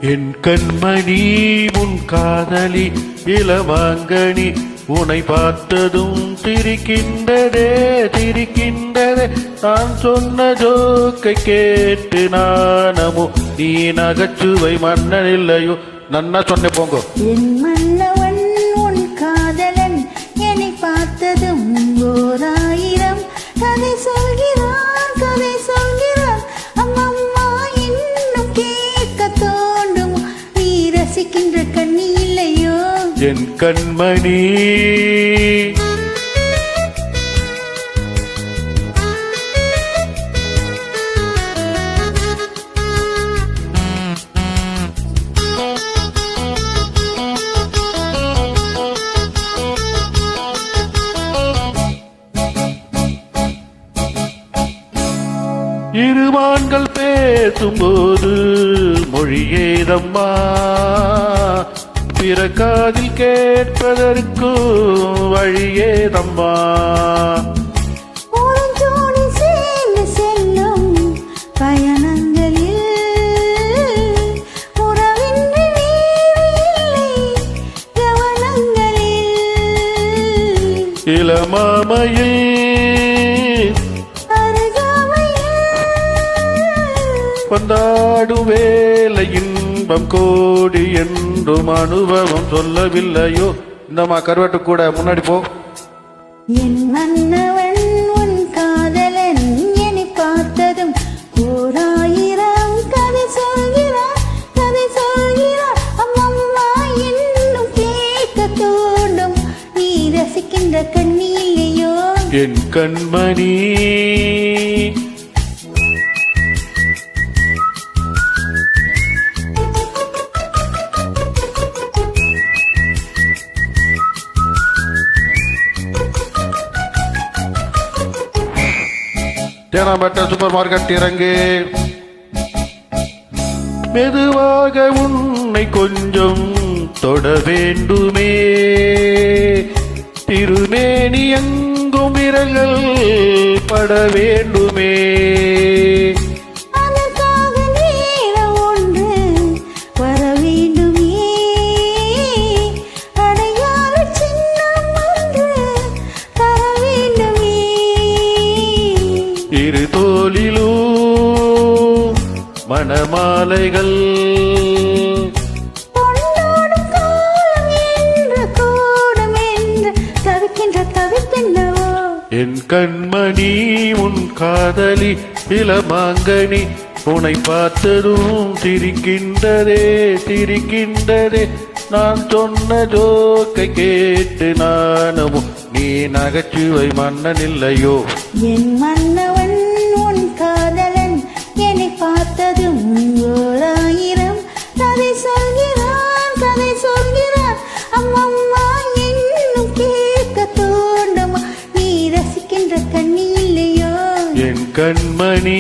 என் கண்மணி உன் காதலி இளமாங்கனி உன்னை பார்த்ததும் திரிக்கின்றதே திரிக்கின்றதே நான் சொன்ன ஜோக்கை கேட்டு நானமோ நீ நகைச்சுவை மன்னன் இல்லையோ நன்னா சொன்ன போங்கோ என் மன்னவன் உன் காதலன் என்னை பார்த்ததும் ஓராயிரம் கதை சொல்கிறான் கதை சொல்கிறான் அம்மம்மா இன்னும் கேட்க தோண்டும் நீ ரசிக்கின்ற கண்ணி இல்லையோ என் கண்மணி இருமான்கள் பேசும்போது மொழியேதம்மா பிற காதில் கேட்பதற்கு வழியேதம்மா ஜோடி சேர்ந்து செல்லும் பயணங்களில் உறவின்றி நீரில்லை கவனங்களில் இளமாமையில் கொண்டாடும் வேலை இன்பம் கோடி என்றும் அனுபவம் சொல்லவில்லையோ இந்தமா கருவாட்டு கூட முன்னாடி போ என் மன்னவன் உன் காதலன் என்னை பார்த்ததும் ஓராயிரம் கதை சொல்கிறார் அம்மம்மா இன்னும் கேட்க தோண்டும் நீ ரசிக்கின்ற கண்ணி இல்லையோ என் கண்மணி தேனாம்பேட்டை சூப்பர் மார்க்கெட் இறங்கு மெதுவாக உன்னை கொஞ்சம் தொட வேண்டுமே திருமேனி எங்கும் விரல்கள் பட வேண்டுமே அதற்காக நேரம் ஒன்று வர வேண்டுமே அடையாள சின்னம் ஒன்று தர வேண்டுமே இரு தோளிலோ மணமாலைகள் பொன்னோடும் காலம் என்று கூடும் என்று தவிக்கின்றவோ என் கண்மணி உன் காதலி இளமாங்கனி உன்னை பார்த்ததும் திரிக்கின்றதே திரிக்கின்றதே நான் சொன்ன ஜோக்கை கேட்டு நானமும் நீ நகைச்சுவை மன்னன் இல்லையோ என் மன்னவன் உன் காதலன் என்னை பார்த்ததும் ஓராயிரம் கதை சொல்கிறான் அம்மம்மா இன்னும் கேட்க தோண்டும் நீ ரசிக்கின்ற கண்ணி இல்லையோ என் கண்மணி